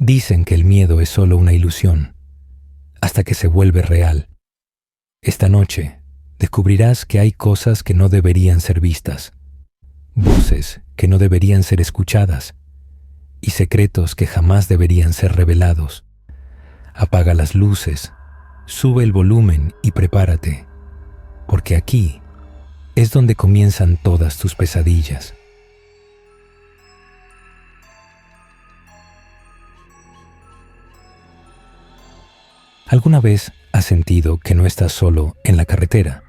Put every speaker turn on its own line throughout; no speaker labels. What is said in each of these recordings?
Dicen que el miedo es solo una ilusión, hasta que se vuelve real. Esta noche descubrirás que hay cosas que no deberían ser vistas, voces que no deberían ser escuchadas y secretos que jamás deberían ser revelados. Apaga las luces, sube el volumen y prepárate, porque aquí es donde comienzan todas tus pesadillas. ¿Alguna vez has sentido que no estás solo en la carretera?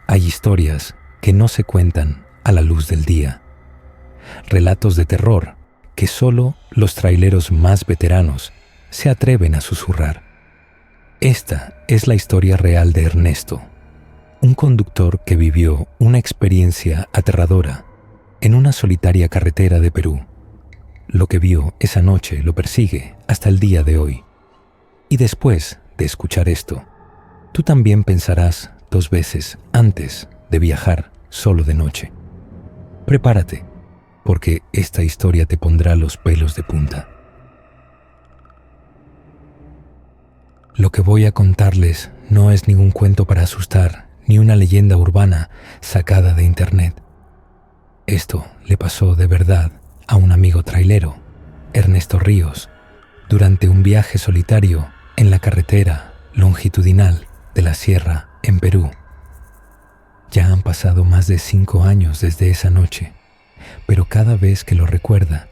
Hay historias que no se cuentan a la luz del día. Relatos de terror que solo los traileros más veteranos se atreven a susurrar. Esta es la historia real de Ernesto, un conductor que vivió una experiencia aterradora en una solitaria carretera de Perú. Lo que vio esa noche lo persigue hasta el día de hoy. Y después de escuchar esto, tú también pensarás 2 veces antes de viajar solo de noche. Prepárate, porque esta historia te pondrá los pelos de punta. Lo que voy a contarles no es ningún cuento para asustar, ni una leyenda urbana sacada de internet. Esto le pasó de verdad a un amigo trailero, Ernesto Ríos, durante un viaje solitario en la carretera longitudinal de la sierra en Perú. Ya han pasado más de 5 años desde esa noche, pero cada vez que lo recuerda,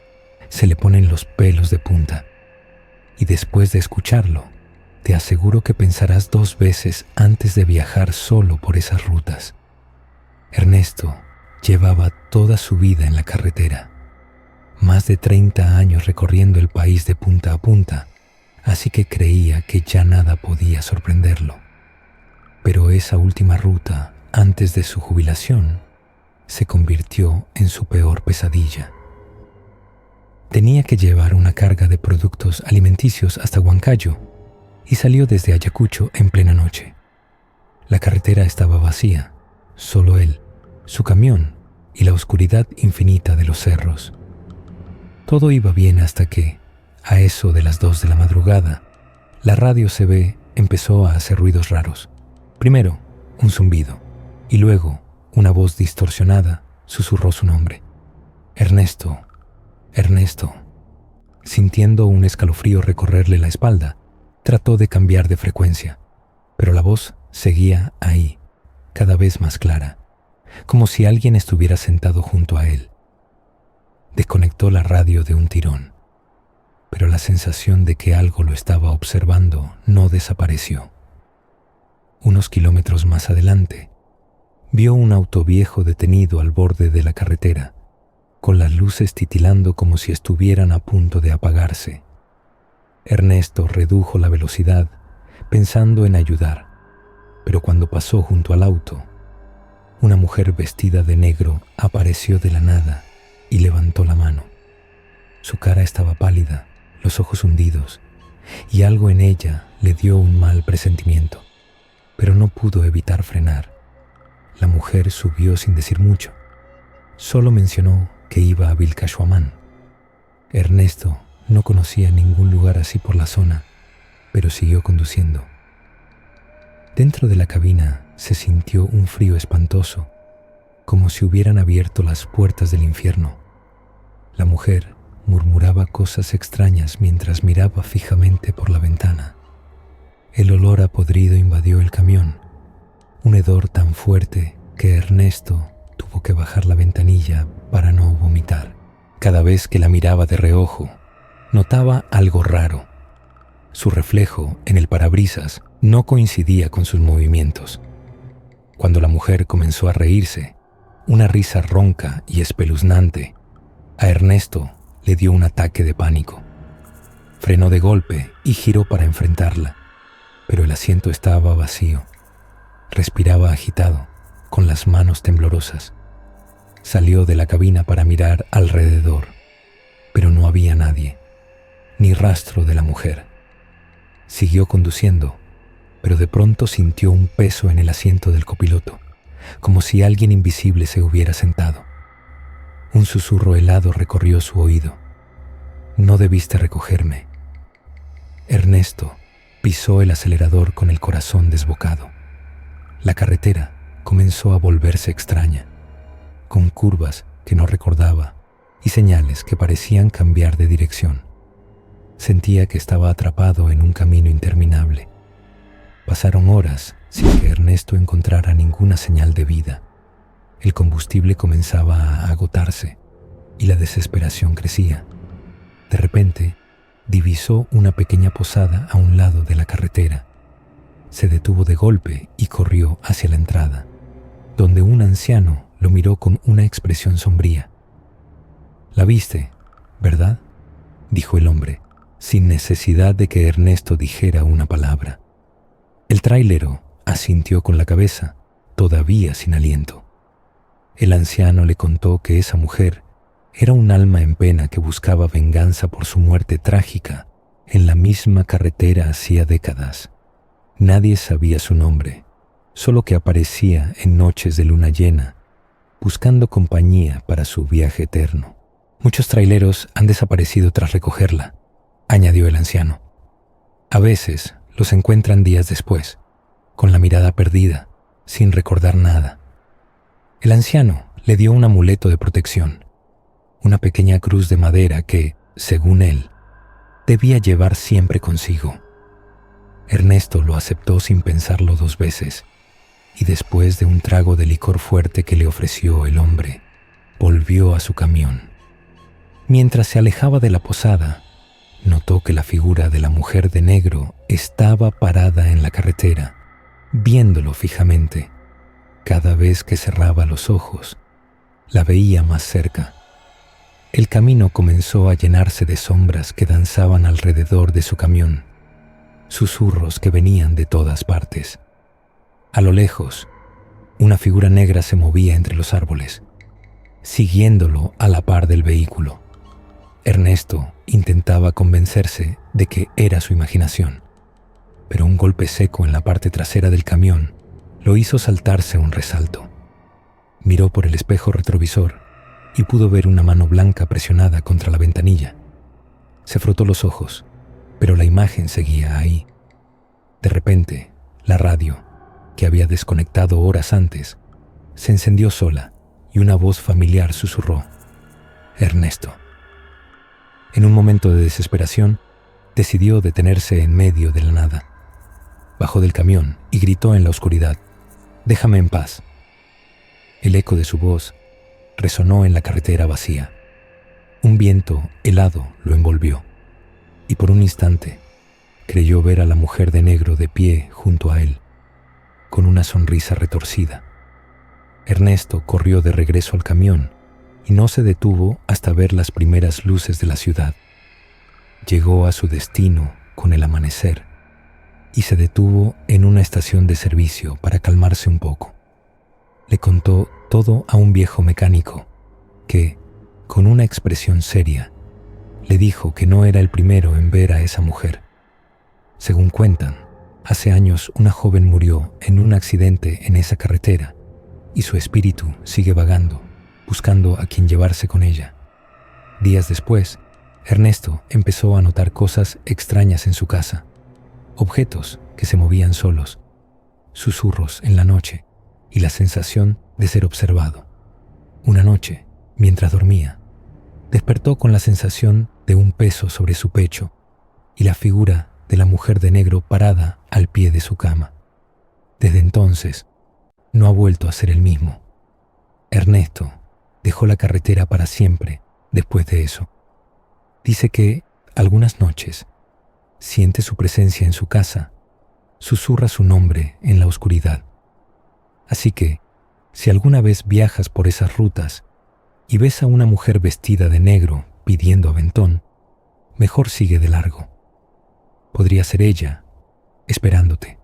se le ponen los pelos de punta. Y después de escucharlo, te aseguro que pensarás 2 veces antes de viajar solo por esas rutas. Ernesto llevaba toda su vida en la carretera, más de 30 años recorriendo el país de punta a punta, así que creía que ya nada podía sorprenderlo. Pero esa última ruta, antes de su jubilación, se convirtió en su peor pesadilla. Tenía que llevar una carga de productos alimenticios hasta Huancayo y salió desde Ayacucho en plena noche. La carretera estaba vacía, solo él, su camión y la oscuridad infinita de los cerros. Todo iba bien hasta que, a eso de las 2 de la madrugada, la radio CB empezó a hacer ruidos raros. Primero, un zumbido, y luego, una voz distorsionada susurró su nombre. Ernesto, Ernesto. Sintiendo un escalofrío recorrerle la espalda, trató de cambiar de frecuencia, pero la voz seguía ahí, cada vez más clara, como si alguien estuviera sentado junto a él. Desconectó la radio de un tirón, pero la sensación de que algo lo estaba observando no desapareció. Unos kilómetros más adelante, vio un auto viejo detenido al borde de la carretera, con las luces titilando como si estuvieran a punto de apagarse. Ernesto redujo la velocidad, pensando en ayudar, pero cuando pasó junto al auto, una mujer vestida de negro apareció de la nada y levantó la mano. Su cara estaba pálida, los ojos hundidos, y algo en ella le dio un mal presentimiento, pero no pudo evitar frenar. La mujer subió sin decir mucho. Solo mencionó que iba a Vilcashuamán. Ernesto no conocía ningún lugar así por la zona, pero siguió conduciendo. Dentro de la cabina se sintió un frío espantoso, como si hubieran abierto las puertas del infierno. La mujer murmuraba cosas extrañas mientras miraba fijamente por la ventana. El olor a podrido invadió el camión, un hedor tan fuerte que Ernesto tuvo que bajar la ventanilla para no vomitar. Cada vez que la miraba de reojo, notaba algo raro. Su reflejo en el parabrisas no coincidía con sus movimientos. Cuando la mujer comenzó a reírse, una risa ronca y espeluznante, a Ernesto le dio un ataque de pánico. Frenó de golpe y giró para enfrentarla, pero el asiento estaba vacío. Respiraba agitado, con las manos temblorosas. Salió de la cabina para mirar alrededor, pero no había nadie, ni rastro de la mujer. Siguió conduciendo, pero de pronto sintió un peso en el asiento del copiloto, como si alguien invisible se hubiera sentado. Un susurro helado recorrió su oído. No debiste recogerme. Ernesto pisó el acelerador con el corazón desbocado. La carretera comenzó a volverse extraña, con curvas que no recordaba y señales que parecían cambiar de dirección. Sentía que estaba atrapado en un camino interminable. Pasaron horas sin que Ernesto encontrara ninguna señal de vida. El combustible comenzaba a agotarse y la desesperación crecía. De repente, divisó una pequeña posada a un lado de la carretera. Se detuvo de golpe y corrió hacia la entrada, donde un anciano lo miró con una expresión sombría. «¿La viste, verdad?», dijo el hombre, sin necesidad de que Ernesto dijera una palabra. El trailero asintió con la cabeza, todavía sin aliento. El anciano le contó que esa mujer era un alma en pena que buscaba venganza por su muerte trágica en la misma carretera hacía décadas. Nadie sabía su nombre, solo que aparecía en noches de luna llena, buscando compañía para su viaje eterno. «Muchos traileros han desaparecido tras recogerla», añadió el anciano. «A veces los encuentran días después, con la mirada perdida, sin recordar nada». El anciano le dio un amuleto de protección, una pequeña cruz de madera que, según él, debía llevar siempre consigo. Ernesto lo aceptó sin pensarlo 2 veces, y después de un trago de licor fuerte que le ofreció el hombre, volvió a su camión. Mientras se alejaba de la posada, notó que la figura de la mujer de negro estaba parada en la carretera, viéndolo fijamente. Cada vez que cerraba los ojos, la veía más cerca. El camino comenzó a llenarse de sombras que danzaban alrededor de su camión, susurros que venían de todas partes. A lo lejos, una figura negra se movía entre los árboles, siguiéndolo a la par del vehículo. Ernesto intentaba convencerse de que era su imaginación, pero un golpe seco en la parte trasera del camión lo hizo saltarse un resalto. Miró por el espejo retrovisor y pudo ver una mano blanca presionada contra la ventanilla. Se frotó los ojos, pero la imagen seguía ahí. De repente, la radio, que había desconectado horas antes, se encendió sola y una voz familiar susurró: «Ernesto». En un momento de desesperación, decidió detenerse en medio de la nada. Bajó del camión y gritó en la oscuridad: «Déjame en paz». El eco de su voz resonó en la carretera vacía. Un viento helado lo envolvió, y por un instante creyó ver a la mujer de negro de pie junto a él, con una sonrisa retorcida. Ernesto corrió de regreso al camión y no se detuvo hasta ver las primeras luces de la ciudad. Llegó a su destino con el amanecer y se detuvo en una estación de servicio para calmarse un poco. Le contó todo a un viejo mecánico que, con una expresión seria, le dijo que no era el primero en ver a esa mujer. Según cuentan, hace años una joven murió en un accidente en esa carretera y su espíritu sigue vagando, buscando a quien llevarse con ella. Días después, Ernesto empezó a notar cosas extrañas en su casa, objetos que se movían solos, susurros en la noche y la sensación de ser observado. Una noche, mientras dormía, despertó con la sensación de un peso sobre su pecho y la figura de la mujer de negro parada al pie de su cama. Desde entonces, no ha vuelto a ser el mismo. Ernesto dejó la carretera para siempre después de eso. Dice que, algunas noches, siente su presencia en su casa, susurra su nombre en la oscuridad. Así que, si alguna vez viajas por esas rutas y ves a una mujer vestida de negro pidiendo aventón, mejor sigue de largo. Podría ser ella, esperándote.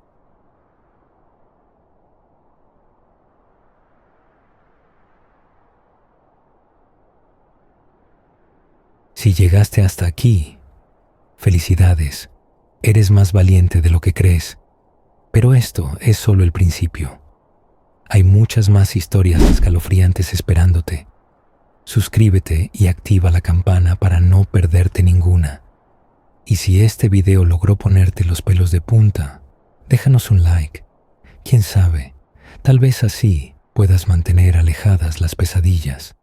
Si llegaste hasta aquí, felicidades, eres más valiente de lo que crees, pero esto es solo el principio. Hay muchas más historias escalofriantes esperándote. Suscríbete y activa la campana para no perderte ninguna. Y si este video logró ponerte los pelos de punta, déjanos un like. Quién sabe, tal vez así puedas mantener alejadas las pesadillas.